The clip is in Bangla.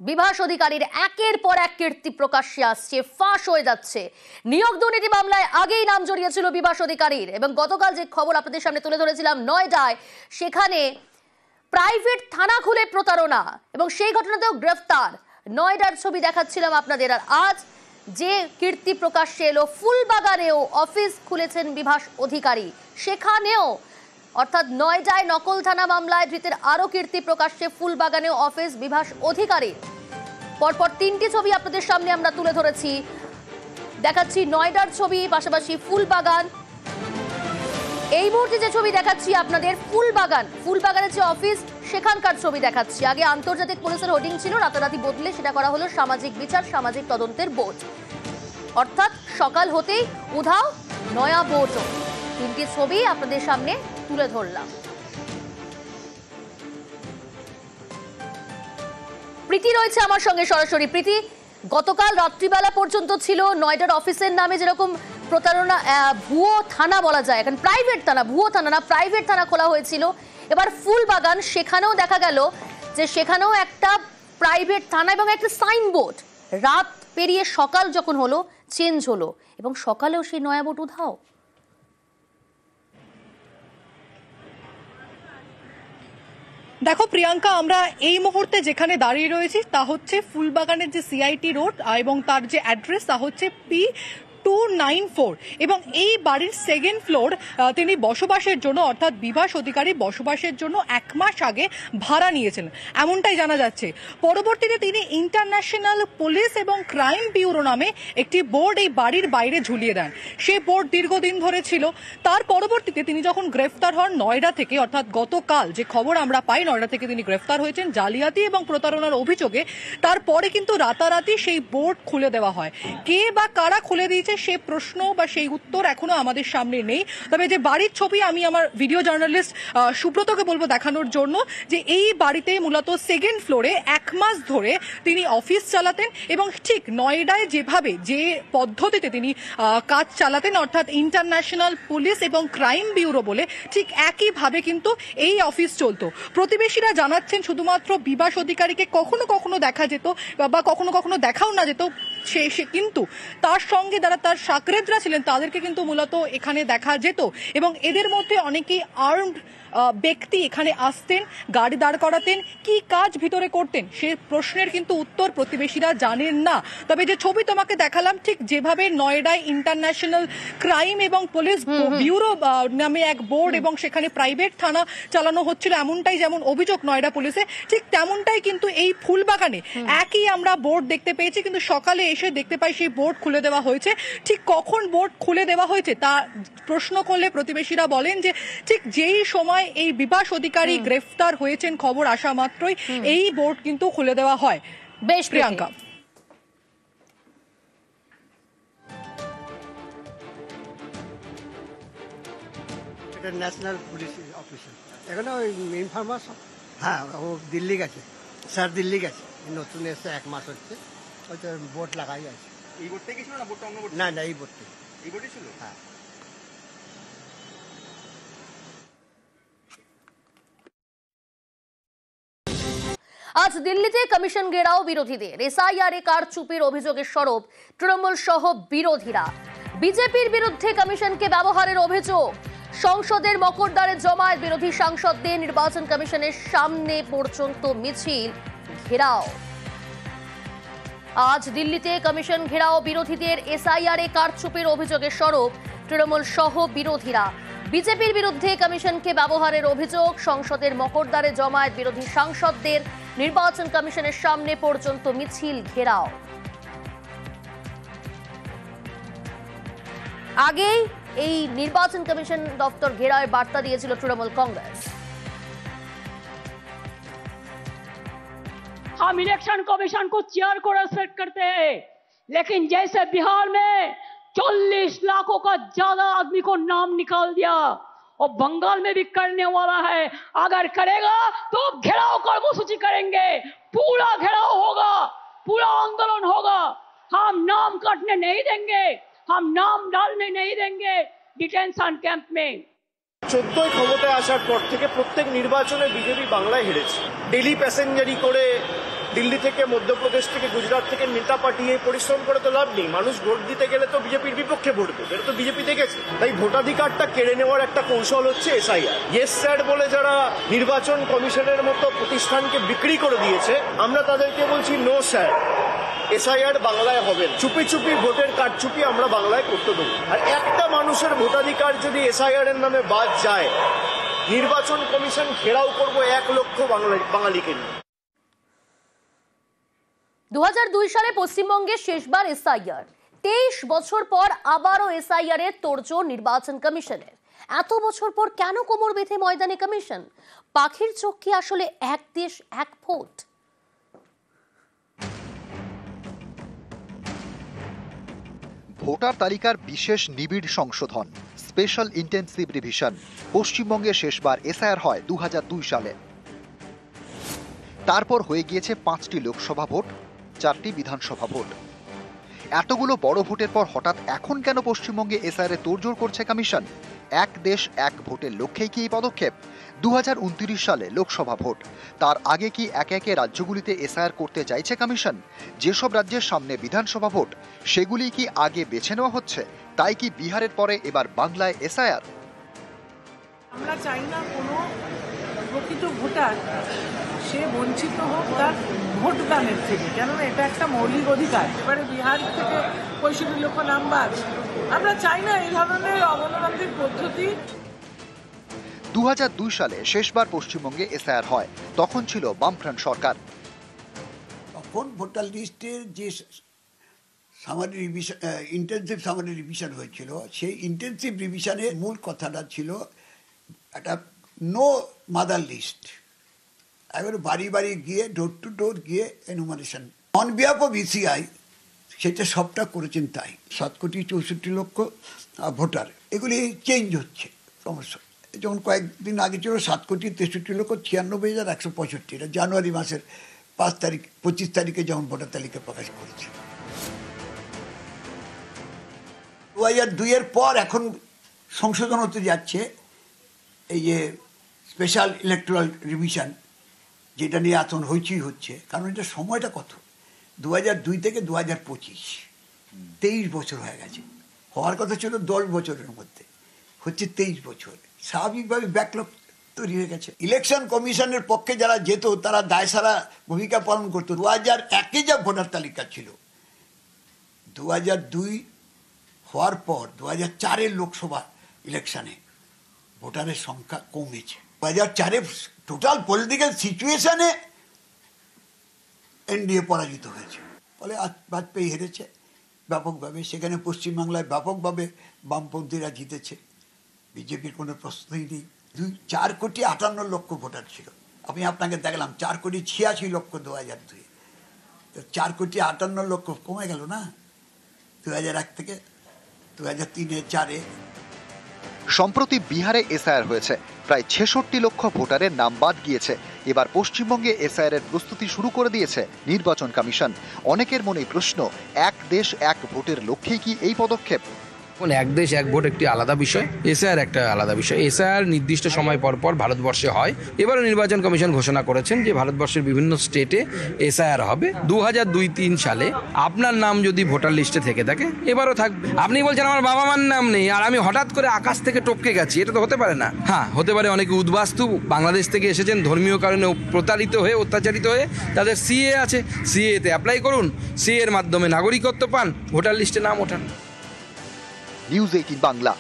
বিভাস অধিকারীর একের পর এক কীর্তি প্রকাশ্যে আসছে, ফাঁস হয়ে যাচ্ছে। নিয়োগ দুর্নীতি মামলায় আগেই নাম জড়িয়েছিল বিভাস অধিকারীর, এবং গতকাল যে খবর আপনাদের সামনে তুলে ধরেছিলাম নয়ডায়, সেখানে প্রাইভেট থানা খুলে প্রতারণা এবং সেই ঘটনাতেও গ্রেফতার। নয়ডার ছবি দেখাচ্ছিলাম আপনাদের। আর আজ যে কীর্তি প্রকাশ্যে এলো, ফুলবাগানেও অফিস খুলেছেন বিভাস অধিকারী, সেখানেও অর্থাৎ নয়ডায় নকল থানা মামলায় ধৃতের আরো কীর্তি প্রকাশ্যে, ফুলবাগানেও অফিস বিভাস অধিকারী। পরপর তিনটি ছবি আপনাদের সামনে আমরা তুলে ধরেছি, দেখাচ্ছি নয়ডার ছবি, পাশাপাশি ফুলবাগান। এই মুহূর্তে যে ছবি দেখাচ্ছি আপনাদের ফুলবাগানের যে অফিস সেখানকার ছবি দেখাচ্ছি। আগে আন্তর্জাতিক পুলিশের হোর্ডিং ছিল, রাতারাতি বদলে সেটা করা হলো সামাজিক বিচার সামাজিক তদন্তের বোর্ড। অর্থাৎ সকাল হতেই উধাও নয়া বোর্ডও। তিনটি ছবি আপনাদের সামনে তুলে ধরলাম। প্রীতি রয়েছে আমার সঙ্গে সরাসরি। প্রীতি, গতকাল রাত্রিবেলা পর্যন্ত ছিল নয়ডার অফিসের নামে যেরকম প্রতারণা, ভুয়ো থানা বলা যায়, এখন প্রাইভেট থানা, ভুয়ো থানা না প্রাইভেট থানা খোলা হয়েছিল। এবার ফুলবাগান, সেখানেও দেখা গেল যে সেখানেও একটা প্রাইভেট থানা এবং একটা সাইনবোর্ড। রাত পেরিয়ে সকাল যখন হলো, চেঞ্জ হলো, এবং সকালেও সেই নয়া বোর্ড উধাও। দেখো প্রিয়াঙ্কা, আমরা এই মুহূর্তে যেখানে দাঁড়িয়ে রয়েছি তা হচ্ছে ফুলবাগানের যে সিআইটি রোড এবং তার যে অ্যাড্রেস তা হচ্ছে P294, এবং এই বাড়ির সেকেন্ড ফ্লোর তিনি বসবাসের জন্য, অর্থাৎ বিভাস অধিকারী বসবাসের জন্য 1 মাস আগে ভাড়া নিয়েছেন এমনটাই জানা যাচ্ছে। পরবর্তীতে তিনি ইন্টারন্যাশনাল পুলিশ এবং ক্রাইম ব্যুরো নামে একটি বোর্ড এই বাড়ির বাইরে ঝুলিয়ে দেন। সেই বোর্ড দীর্ঘদিন ধরে ছিল। তার পরবর্তীতে তিনি যখন গ্রেফতার হন নয়ডা থেকে, অর্থাৎ গতকাল যে খবর আমরা পাই নয়ডা থেকে তিনি গ্রেফতার হয়েছেন জালিয়াতি এবং প্রতারণার অভিযোগে, তারপরে কিন্তু রাতারাতি সেই বোর্ড খুলে দেওয়া হয়। কে বা কারা খুলে দিয়েছে সে প্রশ্ন বা সেই উত্তর এখনো আমাদের সামনে নেই। তবে যে বাড়ির ছবি আমি আমার ভিডিও জার্নালিস্ট সুব্রতকে বলবো দেখানোর জন্য, যে এই বাড়িতে মূলত সেকেন্ড ফ্লোরে 1 মাস ধরে তিনি অফিস চালাতেন, এবং ঠিক নয়ডায় যেভাবে যে পদ্ধতিতে তিনি কাজ চালাতেন, অর্থাৎ ইন্টারন্যাশনাল পুলিশ এবং ক্রাইম ব্যুরো বলে, ঠিক একইভাবে কিন্তু এই অফিস চলতো। প্রতিবেশীরা জানাচ্ছেন শুধুমাত্র বিভাস অধিকারীকে কখনো কখনো দেখা যেত বা কখনো কখনো দেখাও না যেত, সে কিন্তু তার সঙ্গে যারা তার সাকরেদরা ছিলেন তাদেরকে কিন্তু মূলত এখানে দেখা যেত, এবং এদের মধ্যে অনেকেই আর্মড ব্যক্তি এখানে আসতেন, গাড়ি দাঁড় করাতেন, কি কাজ ভিতরে করতেন সে প্রশ্নের কিন্তু উত্তর প্রতিবেশীরা জানেন না। তবে যে ছবি তোমাকে দেখালাম, ঠিক যেভাবে নয়ডায় ইন্টারন্যাশনাল ক্রাইম এবং পুলিশ ব্যুরো নামে এক বোর্ড এবং সেখানে প্রাইভেট থানা চালানো হচ্ছিল, এমনটাই যেমন অভিযোগ নয়ডা পুলিশে, ঠিক তেমনটাই কিন্তু এই ফুলবাগানে একই আমরা বোর্ড দেখতে পেয়েছি। কিন্তু সকালে এসে দেখতে পাই সেই বোর্ড খুলে দেওয়া হয়েছে। ঠিক কখন বোর্ড খুলে দেওয়া হয়েছে তা প্রশ্ন করলে প্রতিবেশীরা বলেন যে ঠিক যেই সময় এই বিভাস অধিকারী গ্রেফতার হয়েছেন খবর আসা মাত্রই এই বোর্ড কিন্তু খুলে দেওয়া হয়। বেশ প্রিয়াঙ্কা, এটা ন্যাশনাল পুলিশ অফিসার, এখানে ওই ইনফরমার, হ্যাঁ ও দিল্লি গেছে, স্যার দিল্লি গেছে, নতুন এসে 1 মাস হচ্ছে, হয়তো বোর্ড লাগাই আছে। এই বোর্ড থেকে ছিল না, বোর্ডটা অন্য বোর্ড? না না, এই বোর্ড থেকে, এই বোর্ডই ছিল। হ্যাঁ। আজ দিল্লিতে কমিশন ঘেরাও বিরোধীদের। এসআইআরে কারচুপির অভিযোগের সরব তৃণমূল সহ বিরোধীরা। বিজেপির বিরুদ্ধে কমিশনকে ব্যবহারের অভিযোগ। সংসদের মকরদ্বারে জমায়েত, বিরোধী সাংসদদের নির্বাচন কমিশনের সামনে পর্যন্ত মিছিল ঘেরাও। আজ দিল্লিতে কমিশন ঘেরাও বিরোধীদের। এসআইআরে কারচুপির অভিযোগের সরব তৃণমূল সহ বিরোধীরা। বিজেপির বিরুদ্ধে কমিশনকে ব্যবহারের অভিযোগ। সংসদের মকরদ্বারে জমায়েত, বিরোধী সাংসদদের নির্বাচন কমিশনের সামনে পর্যন্ত মিছিল ঘেরাও। আগেই এই নির্বাচন কমিশন দপ্তর ঘেরাওয়ের বার্তা দিয়েছিল তৃণমূল কংগ্রেস। हम इलेक्शन कमीशन को चेयर को रेस्पेक्ट करते हैं, लेकिन जैसे बिहार में 40 लाखों का ज्यादा आदमी को नाम निकाल दिया और बंगाल में भी करने वाला है, अगर करेगा तो घेराव कर्मसूची करेंगे, पूरा घेराव होगा, पूरा आंदोलन होगा। हम नाम काटने नहीं देंगे, हम नाम डालने नहीं देंगे डिटेंशन कैंप में। 14 ক্ষমতায় আসার পর থেকে প্রত্যেক নির্বাচনে বিজেপি বাংলায় হেরেছে। ডেলি প্যাসেঞ্জারি করে দিল্লি থেকে, মধ্যপ্রদেশ থেকে, গুজরাট থেকে নেতা পাঠিয়ে পরিশ্রম করে তো লাভ নেই। মানুষ ভোট দিতে গেলে তো বিজেপির বিপক্ষে ভোট দেবে, এটা তো বিজেপি দেখেছে। তাই ভোটাধিকারটা কেড়ে নেওয়ার একটা কৌশল হচ্ছে এসআইআর। ইয়েস স্যার বলে যারা নির্বাচন কমিশনের মতো প্রতিষ্ঠানকে বিক্রি করে দিয়েছে, আমরা তাদেরকে বলছি নো স্যার, এসআইআর বাংলায় হবে না। চুপি চুপি ভোটের কারচুপি আমরা বাংলায় করতে দেবো। আর একটা মানুষের ভোটাধিকার যদি এসআইআর এর নামে বাদ যায়, নির্বাচন কমিশন ঘেরাও করবো 1 লক্ষ বাঙালিকে নিয়ে। 2002 সালে পশ্চিমবঙ্গে শেষবার এসআইআর, 23 বছর পর আবারও এসআইআর এর তোড়জোড় নির্বাচন কমিশনের। এত বছর পর কেন কোমর বেঁধে ময়দানে কমিশন? পাখির চোখ কি আসলে এক দেশ এক ভোট? ভোটার তালিকার বিশেষ নিবিড় সংশোধন, স্পেশাল ইন্টেন্সিভ রিভিশন। পশ্চিমবঙ্গে শেষবার এসআইআর হয় 2002 সালে। তারপর হয়ে গিয়েছে 5টি লোকসভা ভোট, 4টি বিধানসভা ভোট। এতগুলো বড় ভোটের পর হঠাৎ এখন কেন পশ্চিমবঙ্গে এসআইআর এ তোড়জোড় করছে কমিশন? এক দেশ এক ভোটের লক্ষ্যেই কি এই পদক্ষেপ? 2029 সালে লোকসভা ভোট, তার আগে কি একে একে রাজ্যগুলিতে এসআইআর করতে চাইছে কমিশন? যেসব রাজ্যের সামনে বিধানসভা ভোট, সেগুলি কি আগে বেছে নেওয়া হচ্ছে? তাই কি বিহারের পরে এবার বাংলায় এসআইআর? আমরা চাই না কোনো প্রকৃত ভোটার সে বঞ্চিত হোক তার ভোটদানের থেকে, কেননা এটা একটা মৌলিক অধিকার। এবারে বিহার থেকে 65 লক্ষ নাম্বার, আমরা চাই না এই ধরনের অগণতান্ত্রিক পদ্ধতি। 2002 সালে শেষবার পশ্চিমবঙ্গে এসআইআর হয়, তখন ছিল বামফ্রন্ট সরকার। তখন ভোটার লিস্টের যে summary revision, intensive summary revision হয়েছিল, সেই ইন্টেনসিভ রিভিশনের মূল কথাটা ছিল একটা নো মাদার লিস্ট। এবারে বাড়ি বাড়ি গিয়ে, ডোর টু ডোর গিয়ে enumeration on behalf of ECI, সেটা সবটা করেছেন তাই। 7,64,00,000 ভোটার, এগুলি চেঞ্জ হচ্ছে ক্রমশ। যেমন কয়েকদিন আগে ছিল 7,63,96,165, এটা জানুয়ারি মাসের 25 তারিখে যেমন ভোটার তালিকা প্রকাশ করেছে। 2002 এর পর এখন সংশোধন হতে যাচ্ছে এই যে স্পেশাল ইলেকট্রাল রিভিশন, যেটা নিয়ে এখন হইচই হচ্ছে। কারণ এটা সময়টা কত, 2002 থেকে 2025, 23 বছর হয়ে গেছে। হওয়ার কথা ছিল 10 বছরের মধ্যে, হচ্ছে 23 বছর। স্বাভাবিকভাবে ব্যাকলগ তৈরি হয়ে গেছে। ইলেকশন কমিশনের পক্ষে যারা যেত তারা দায়সারা ভূমিকা পালন করতো। 2001-এ যা ভোটার তালিকা ছিল, 2002 হওয়ার পর 2004-এর লোকসভা ইলেকশনে ভোটারের সংখ্যা কমেছে। 2004-এ টোটাল পলিটিক্যাল সিচুয়েশনে এনডিএ পরাজিত হয়েছে, ফলে বাজপেয়ী হেরেছে ব্যাপকভাবে। সেখানে পশ্চিমবাংলায় ব্যাপকভাবে বামপন্থীরা জিতেছে, বিজেপির কোনো প্রশ্নই নেই। 4,58,00,000 ভোটার ছিল। আমি আপনাকে দেখলাম 4,86,00,000 2002-এ, তো 4,58,00,000 কমে গেল না 2001 থেকে 2003-এ 4-এ। সম্প্রতি বিহারে এসআইআর হয়েছে, প্রায় 66 লক্ষ ভোটারের নাম বাদ গিয়েছে। এবার পশ্চিমবঙ্গে এসআইআর এর প্রস্তুতি শুরু করে দিয়েছে নির্বাচন কমিশন। অনেকের মনে প্রশ্ন, এক দেশ এক ভোটের লক্ষ্যেই কি এই পদক্ষেপ? এক দেশ এক ভোট একটি আলাদা বিষয়, এসআইআর একটা আলাদা বিষয়। এসআইআর নির্দিষ্ট সময় পর পর ভারতবর্ষে হয়। এবারও নির্বাচন কমিশন ঘোষণা করেছেন যে ভারতবর্ষের বিভিন্ন স্টেটে এসআইআর হবে। 2002-03 সালে আপনার নাম যদি ভোটার লিস্টে থেকে থাকে, এবারও থাকবে। আপনি বলছেন আমার বাবা মার নাম নেই আর আমি হঠাৎ করে আকাশ থেকে টপকে গেছি, এটা তো হতে পারে না। হ্যাঁ, হতে পারে অনেকে উদ্বাস্তু বাংলাদেশ থেকে এসেছেন, ধর্মীয় কারণে প্রতারিত হয়ে, অত্যাচারিত হয়ে, তাদের সিএ আছে, সিএতে অ্যাপ্লাই করুন, সিএ এর মাধ্যমে নাগরিকত্ব পান, ভোটার লিস্টে নাম ওঠান। নিউজ 18 বাংলা।